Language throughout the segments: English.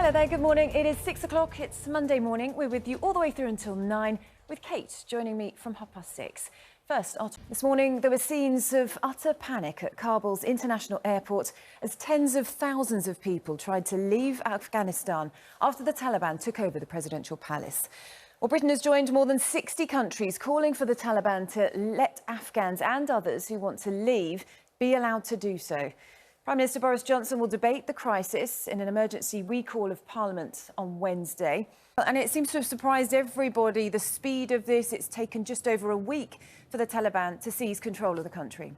Hello there, good morning. It is 6 o'clock, it's Monday morning. We're with you all the way through until 9, with Kate joining me from 6:30. First, this morning there were scenes of utter panic at Kabul's international airport as tens of thousands of people tried to leave Afghanistan after the Taliban took over the presidential palace. Well, Britain has joined more than 60 countries calling for the Taliban to let Afghans and others who want to leave be allowed to do so. Prime Minister Boris Johnson will debate the crisis in an emergency recall of Parliament on Wednesday. And it seems to have surprised everybody, the speed of this. It's taken just over a week for the Taliban to seize control of the country.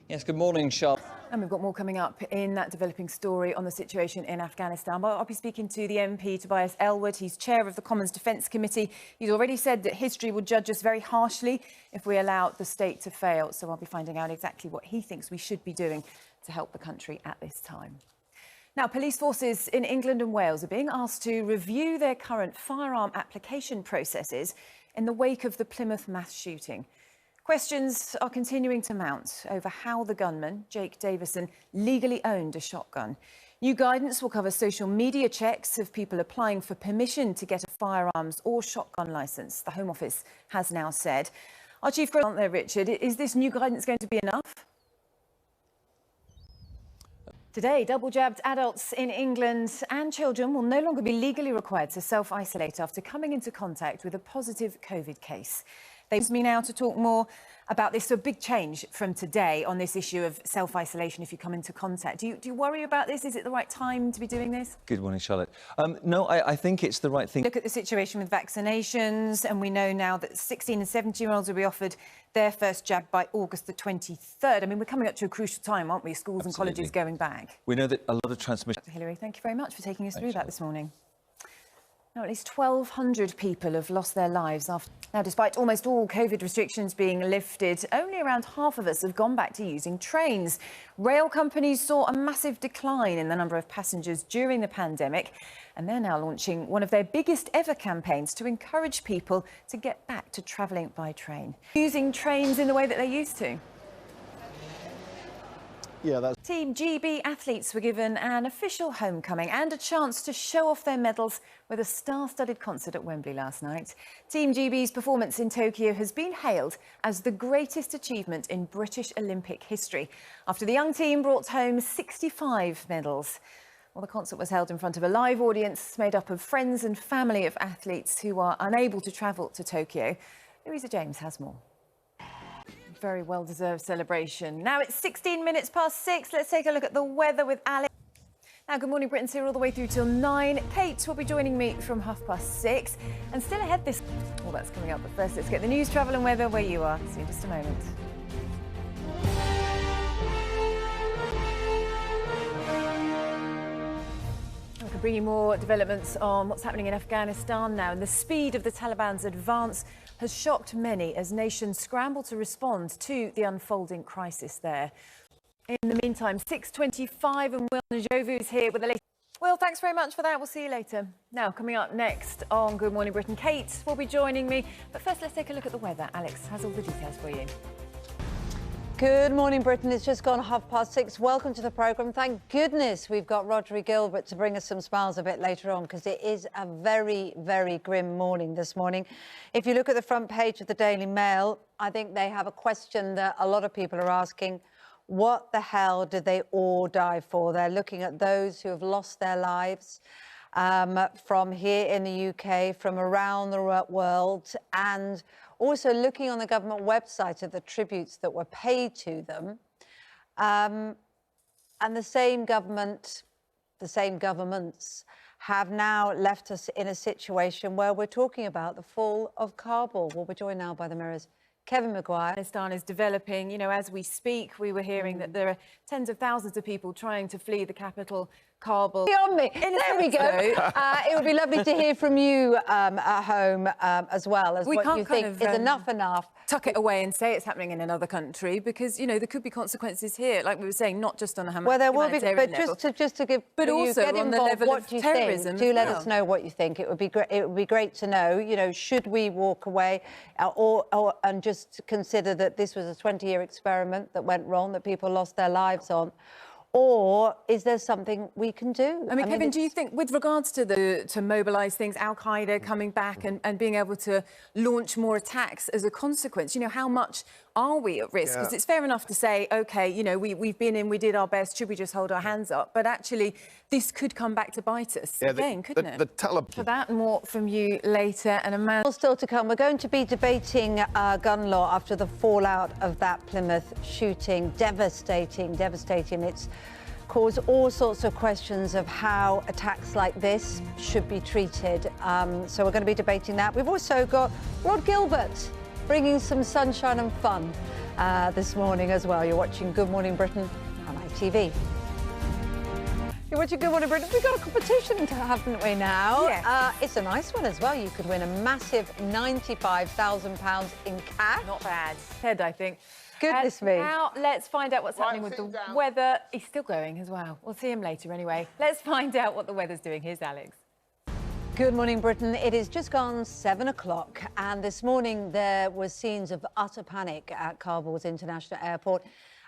Yes, good morning, Charlotte. And we've got more coming up in that developing story on the situation in Afghanistan. But I'll be speaking to the MP, Tobias Ellwood. He's chair of the Commons Defence Committee. He's already said that history will judge us very harshly if we allow the state to fail. So I'll be finding out exactly what he thinks we should be doing to help the country at this time. Now, police forces in England and Wales are being asked to review their current firearm application processes in the wake of the Plymouth mass shooting. Questions are continuing to mount over how the gunman, Jake Davison, legally owned a shotgun. New guidance will cover social media checks of people applying for permission to get a firearms or shotgun licence, the Home Office has now said. Our chief correspondent there, Richard, is this new guidance going to be enough? Today, double-jabbed adults in England and children will no longer be legally required to self-isolate after coming into contact with a positive COVID case. They want me now to talk more about this. So a big change from today on this issue of self-isolation if you come into contact. Do you worry about this? Is it the right time to be doing this? Good morning, Charlotte. No, I think it's the right thing. Look at the situation with vaccinations, and we know now that 16 and 17-year-olds will be offered their first jab by August the 23rd. I mean, we're coming up to a crucial time, aren't we? Schools and colleges going back. We know that a lot of transmission... Dr. Hillary, thank you very much for taking us through that this morning. Now, at least 1,200 people have lost their lives after... Now, despite almost all COVID restrictions being lifted, only around half of us have gone back to using trains. Rail companies saw a massive decline in the number of passengers during the pandemic, and they're now launching one of their biggest ever campaigns to encourage people to get back to travelling by train. Using trains in the way that they used to. Yeah, that's... Team GB athletes were given an official homecoming and a chance to show off their medals with a star-studded concert at Wembley last night. Team GB's performance in Tokyo has been hailed as the greatest achievement in British Olympic history, after the young team brought home 65 medals. Well, the concert was held in front of a live audience made up of friends and family of athletes who are unable to travel to Tokyo. Louisa James has more. Very well-deserved celebration. Now it's 16 minutes past 6. Let's take a look at the weather with Alex. Now, good morning, Britain's here all the way through till 9. Kate will be joining me from 6:30. And still ahead this... Well, that's coming up. But first, let's get the news, travel and weather where you are. See you in just a moment. I can bring you more developments on what's happening in Afghanistan now. And the speed of the Taliban's advance has shocked many as nations scramble to respond to the unfolding crisis there. In the meantime, 6:25 and Will Njovu is here with the latest. Will, thanks very much for that. We'll see you later. Now, coming up next on Good Morning Britain, Kate will be joining me. But first, let's take a look at the weather. Alex has all the details for you. Good morning, Britain. It's just gone 6:30. Welcome to the programme. Thank goodness we've got Rodri Gilbert to bring us some smiles a bit later on, because it is a very, very grim morning this morning. If you look at the front page of the Daily Mail, I think they have a question that a lot of people are asking. What the hell did they all die for? They're looking at those who have lost their lives from here in the UK, from around the world, and also looking on the government website at the tributes that were paid to them. And the same governments have now left us in a situation where we're talking about the fall of Kabul. Well, we're joined now by the Mirror's Kevin Maguire. Afghanistan is developing. You know, as we speak, we were hearing that there are tens of thousands of people trying to flee the capital, Kabul. Beyond me. There we go. It would be lovely to hear from you at home as well, as what you think is enough. Tuck it away and say it's happening in another country, because, you know, there could be consequences here, like we were saying, not just on a well, there will be, but level, just to give, but also get on involved, the level what of do you terrorism. think? Do let us know what you think. It would be great. It would be great to know. You know, should we walk away, and just consider that this was a 20-year experiment that went wrong, that people lost their lives on, Or is there something we can do? I mean, Kevin, do you think, with regards to mobilise things, Al-Qaeda coming back and being able to launch more attacks as a consequence, you know, how much are we at risk? Because it's fair enough to say, OK, you know, we've been in, we did our best, should we just hold our hands up? But actually, this could come back to bite us again, couldn't it? The Taliban. For that, more from you later. And Amanda... Still to come, we're going to be debating gun law after the fallout of that Plymouth shooting. Devastating. It's caused all sorts of questions of how attacks like this should be treated. So we're going to be debating that. We've also got Rod Gilbert bringing some sunshine and fun this morning as well. You're watching Good Morning Britain on ITV. You're watching Good Morning Britain. We've got a competition, haven't we now? Yes. It's a nice one as well. You could win a massive £95,000 in cash. Not bad. Ted, I think. Goodness me. Now, let's find out what's happening with the weather. He's still going as well. We'll see him later anyway. Let's find out what the weather's doing. Here's Alex. Good morning, Britain. It is just gone 7 o'clock, and this morning there were scenes of utter panic at Kabul's international airport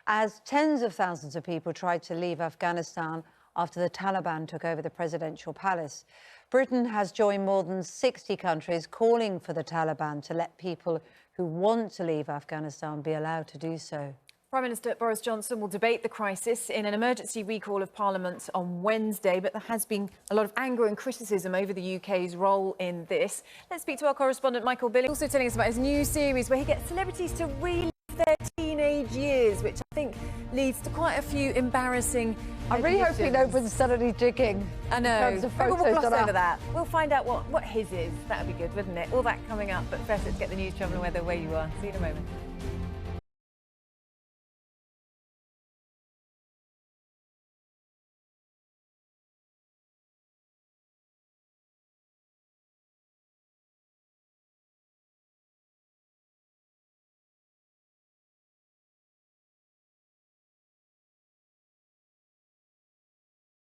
as tens of thousands of people tried to leave Afghanistan after the Taliban took over the presidential palace. Britain has joined more than 60 countries calling for the Taliban to let people who want to leave Afghanistan be allowed to do so. Prime Minister Boris Johnson will debate the crisis in an emergency recall of Parliament on Wednesday, but there has been a lot of anger and criticism over the UK's role in this. Let's speak to our correspondent Michael Billing, also telling us about his new series where he gets celebrities to relive their teenage years, which I think leads to quite a few embarrassing I really hope he opens suddenly digging. I know. In terms of Maybe we'll photos gloss on over that. We'll find out what his is. That would be good, wouldn't it? All that coming up. But first, let's get the news, travel and weather where you are. See you in a moment.